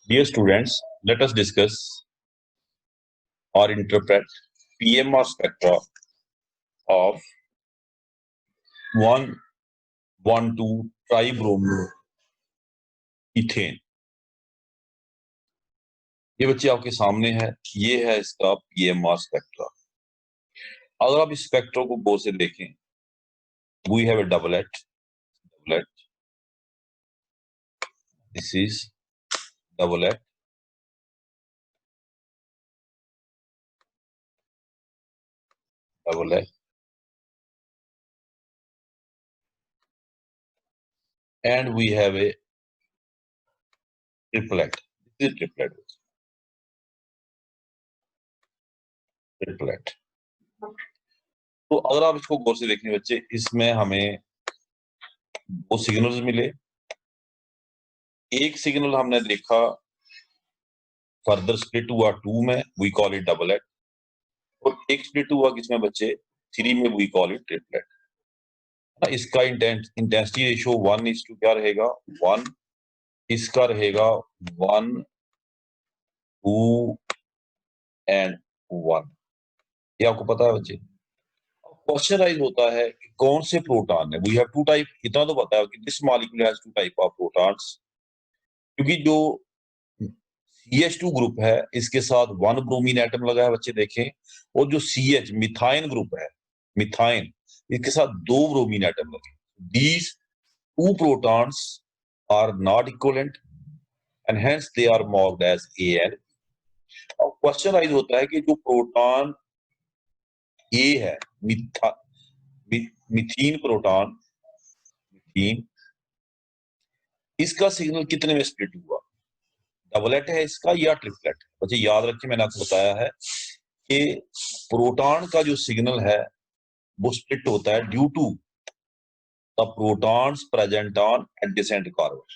Dear students, let us discuss or interpret PMR spectra of 1,1,2 tribromo ethane. ये बच्चे आपके सामने है, ये है इसका PMR स्पेक्ट्रा। अगर आप इस स्पेक्ट्रा को गौर से देखें, we have a doublet, this is doublet, and we have a triplet. This is triplet. तो अगर आप इसको गौर से देखें बच्चे, इसमें हमें दो सिग्नल्स मिले। एक सिग्नल हमने देखा फर्दर स्प्लिट हुआ 2 में, वी कॉल इट डबलेट, और एक स्प्लिट हुआ किसमें बच्चे 3 में, वी कॉल इट ट्रिपलेट। इसका इंटेंसिटी रेशियो 1:, क्या रहेगा 1, इसका रहेगा 1, 2 एंड 1। ये आपको पता है बच्चे। क्वेश्चन राइज होता है कि कौन से प्रोटॉन है। वी हैव टू टाइप, इतना तो पता है कि this molecule has two type of protons, क्योंकि जो CH2 ग्रुप है इसके साथ 1 ब्रोमीन एटम लगा है बच्चे देखें, और जो CH मिथाइन ग्रुप है, मिथाइन, इसके साथ 2 ब्रोमीन एटम लगे। These 2 protons are not equivalent and hence they are marked as AL। और क्वेश्चन राइज होता है कि जो प्रोटॉन A है, मिथीन प्रोटॉन, मिथीन, इसका सिग्नल कितने में स्प्लिट हुआ, डबलेट है इसका या ट्रिपलेट। बच्चे याद रखिए, मैंने आपको बताया है कि प्रोटॉन का जो सिग्नल है वो स्प्लिट होता है due to the protons present on adjacent carbon.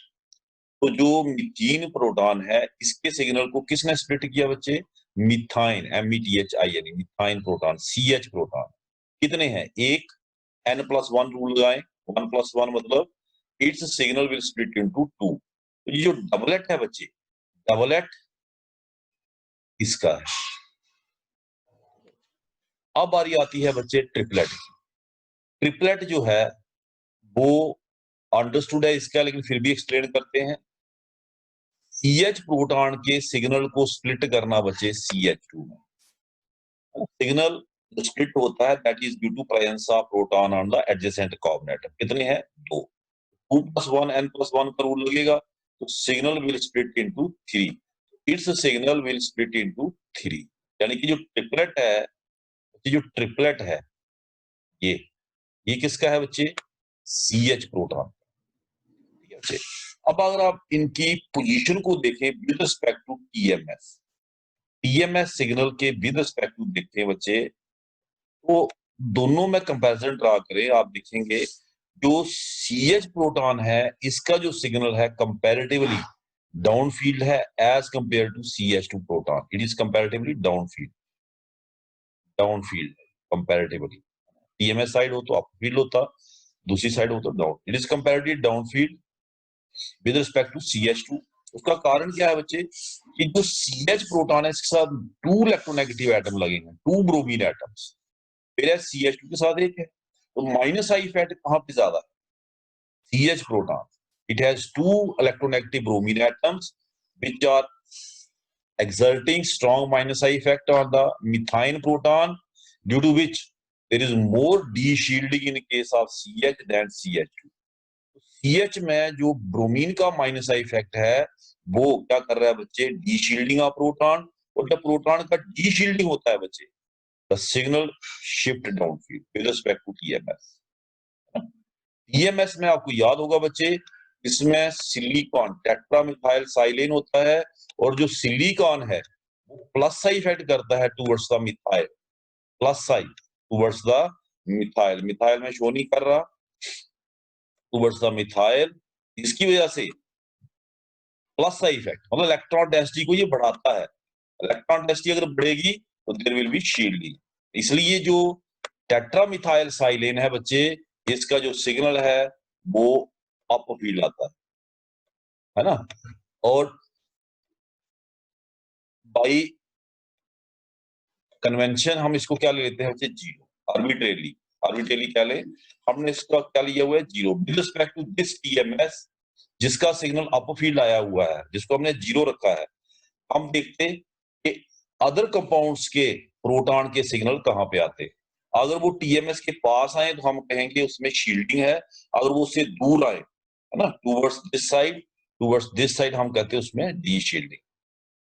तो जो मिथीन प्रोटॉन है इसके सिग्नल को किसने स्प्लिट किया बच्चे, मिथाइन, METHIN, मिथाइन प्रोटॉन, CH प्रोटॉन। कितने हैं, एक, N+1 रूल लगाएं, 1+1 मतलब it's signal will split into 2। तो ये जो डबलेट है बच्चे, डबलेट इसका है। अब बारी आती है बच्चे ट्रिपलेट। ट्रिपलेट जो है वो अंडरस्टूड है इसका, लेकिन फिर भी एक्सप्लेन करते हैं। CH प्रोटॉन के सिग्नल को स्प्लिट करना बच्चे CH2 में, सिग्नल स्प्लिट होता है that is due to presence of proton on the adjacent carbon atom. कितने हैं, 2, 2+1 N+1 का रूल लगेगा, तो signal will split into 3, it's signal will split into 3। यानी कि जो ट्रिपलेट है, जो ट्रिपलेट है ये किसका है बच्चे, CH प्रोटॉन। ठीक है बच्चे। अब अगर आप इनकी पोजीशन को देखें with respect to TMS signal के विद रिस्पेक्ट टू देखते हैं बच्चे, तो दोनों में कंपैरिजन ड्रा करें, आप देखेंगे जो CH प्रोटॉन है इसका जो सिग्नल है कंपैरेटिवली डाउनफील्ड है as compare to CH2 proton. It is comparatively downfield comparatively. TMS side हो तो अपफील्ड होता, दूसरी साइड हो तो down. It is comparatively downfield with respect to CH2। उसका कारण क्या है बच्चे, कि जो CH प्रोटॉन है इसके साथ 2 इलेक्ट्रोनेगेटिव एटम लगे हैं, 2 ब्रोमीन एटम्स, फिर CH2 के साथ एक है, तो माइनस आई इफेक्ट कहां पे ज्यादा है, CH proton. It has 2 electronegative bromine atoms which are exerting strong minus I effect on the methine proton, due to which there is more de-shielding in case of CH than CH2। CH में जो bromine का minus I effect है वो क्या कर रहा है बच्चे, डी शील्डिंग ऑफ प्रोटॉन, और जब प्रोटॉन का डी शील्डिंग होता है बच्चे, the signal shift downfield with respect to TMS। TMS में आपको याद होगा बच्चे, इसमें सिलिकॉन टेट्रामिथाइल साइलेन होता है, और जो सिलिकॉन है वो प्लस साइन इफेक्ट करता है towards the methyl, plus sign towards the methyl, methyl में शो नहीं कर रहा, टुवर्ड्स द मिथाइल। इसकी वजह से प्लस साइन इफेक्ट मतलब इलेक्ट्रॉन डेंसिटी को ये बढ़ाता है। इलेक्ट्रॉन डेंसिटी अगर बढ़ेगी तो देयर विल बी शील्डिंग। इसलिए जो टेट्रामिथाइल साइलेन है बच्चे, इसका जो सिग्नल है वो अप फील्ड आता है ना। और बाई कन्वेंशन हम इसको क्या ले लेते हैं बच्चे, जीरो। आर्बिट्रेरली क्या ले, हमने इसका क्या लिया हुआ है, जीरो। With respect to this TMS, जिसका सिग्नल अप फील्ड आया हुआ है, जिसको हमने जीरो रखा है, हम देखते कि अदर कंपाउंड्स के प्रोटॉन के सिग्नल कहां पे आते। अगर वो टीएमएस के पास आए तो हम कहेंगे उसमें शील्डिंग है, अगर वो उससे दूर आए, है ना, टूवर्ड्स दिस साइड, हम कहते हैं उसमें डी शील्डिंग।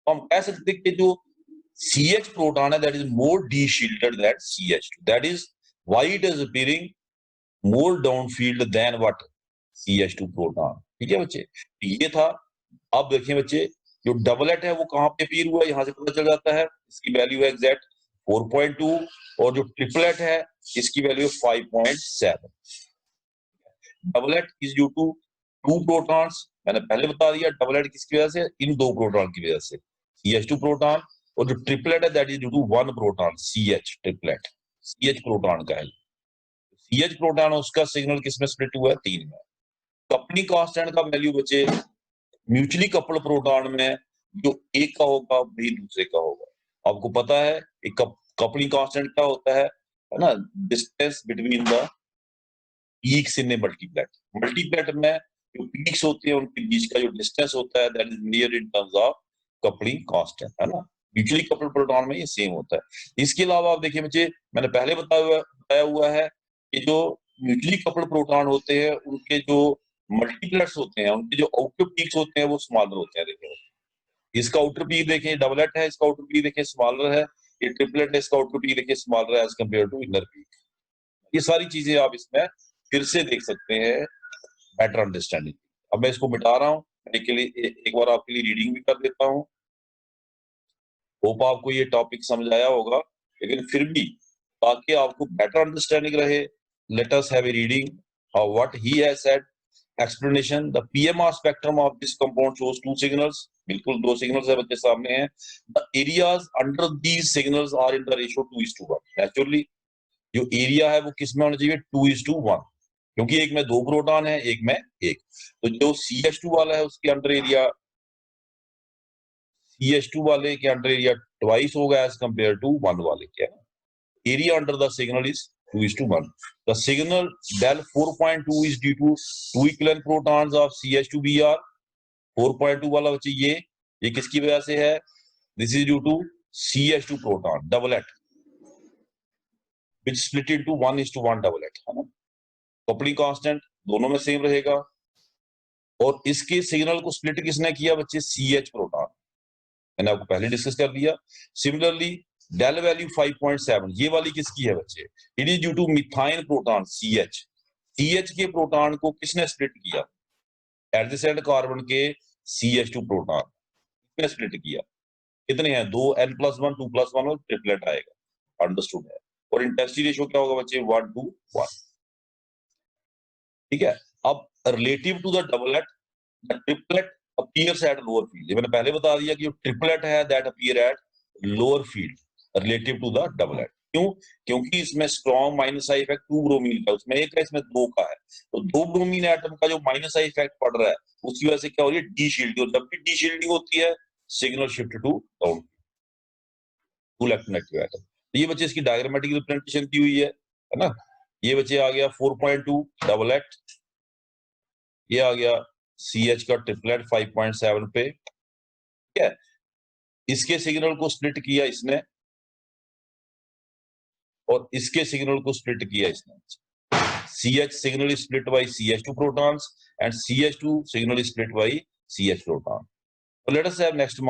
तो हम कह सकते हैं कि जो CH प्रोटॉन है, that is more deshielded that CH2, that is why it is appearing more down field than what, CH2 proton. ठीक है बच्चे, ये था। अब देखिए बच्चे, जो डबलेट है वो कहां पे अपीयर हुआ है, यहां से पता चल जाता है। इसकी वैल्यू है एग्जैक्ट 4.2, और जो ट्रिपलेट है इसकी वैल्यू है 5.7। Doublet is due to 2 protons, मैंने पहले बता दिया। डबलेट किसकी वजह से, इन 2 प्रोटॉन की वजह से, CH2 प्रोटॉन। और जो ट्रिपलेट है that is due to 1 proton, CH triplet, CH proton का है। CH प्रोटॉन उसका सिग्नल किसमें स्प्लिट हुआ है, 3 में। कपलिंग कांस्टेंट का वैल्यू बचे, म्यूचुअली कपल्ड प्रोटॉन में जो एक का होगा वही दूसरे का होगा। आपको पता है एक कपलिंग कांस्टेंट क्या होता है ना, distance between the peaks in a multiplet. Multiplet में जो पीक्स होते हैं उनके बीच का जो डिस्टेंस होता है that is near in terms of coupling constant, है ना। म्यूचुअली कपल्ड प्रोटॉन में ये सेम होता है। इसके अलावा आप देखिए बच्चे, मैंने पहले बताया हुआ है कि जो म्यूचुअली कपल्ड प्रोटॉन होते हैं उनके जो मल्टीप्लेट्स होते हैं, उनके जो आउटर पीक्स होते हैं वो स्मॉलर होते हैं। देखिए इसका आउटर पीक देखें, डबलेट है, इसका आउटर पीक देखें स्मॉलर है। ये ट्रिपलेट है, इसका आउटर पीक देखिए स्मॉलर है as compare to inner peak. ये सारी चीजें आप इसमें फिर से देख सकते हैं, बेटर अंडरस्टैंडिंग। अब मैं इसको मिटा रहा हूँ, के लिए एक बार आपके लिए रीडिंग भी कर देता हूँ। होप आपको ये टॉपिक समझ आया होगा, लेकिन फिर भी ताकि आपको बेटर अंडरस्टैंडिंग रहे, let us have a reading of what he has said. Explanation, the PMR spectrum of this compound shows 2 signals. बिल्कुल 2 सिग्नल्स है बच्चे सामने हैं। The areas under these signals are in the ratio 2:1। Naturally जो area है वो किसमें होना चाहिए, 2:1, क्योंकि एक में 2 प्रोटॉन है, एक में 1। तो जो CH2 वाला है उसके अंडर एरिया, CH2 वाले के अंडर एरिया ट्वाइस होगा एज कंपेयर टू 1 वाले के। Area under the signal is 2:1। The signal del 4.2 is due to 2 equivalent protons of CH2Br। 4.2 वाला बच्चे ये किसकी वजह से है, this is due to CH2 proton doublet which split into 1:1 doublet, है ना। कपलिंग कांस्टेंट दोनों में सेम रहेगा, और इसके सिग्नल को स्प्लिट किसने किया बच्चे, CH प्रोटॉन, मैंने आपको पहले डिस्कस कर दिया। सिमिलरली डेल वैल्यू 5.7 ये वाली किसकी है बच्चे, it is due to methine proton CH के प्रोटॉन को किसने स्प्लिट किया, एडजेसेंट कार्बन के CH2 प्रोटॉन किसने स्प्लिट किया। कितने हैं, 2 N+1 2+1 और ट्रिपलेट आएगा, अंडरस्टूड है। और इंटेंसिटी रेशियो क्या होगा बच्चे, 1:1। ठीक है। अब relative to the doublet, the triplet appears at lower field. मैंने पहले बता दिया कि जो ट्रिपलेट है that appear at lower field relative to the doublet. क्यों, क्योंकि इसमें strong minus I effect 2 bromine का, उसमें 1 है, इसमें 2 का है। तो 2 ब्रोमीन एटम का जो माइनस आई इफेक्ट पड़ रहा है उसकी वजह से क्या हो रही है, डी शील्डिंग। जब भी डी शील्डिंग होती है signal shift to down to electronegative atom. तो ये बच्चे इसकी डायग्रामेटिक रिप्रेजेंटेशन दी हुई है ना। ये बच्चे आ गया 4.2 डबलेट, ये आ गया CH का ट्रिपलेट 5.7 पे। ठीक है, इसके सिग्नल को स्प्लिट किया इसने, और इसके सिग्नल को स्प्लिट किया इसने। CH signal is split by CH2 protons and CH2 signal is split by CH proton. So let us have next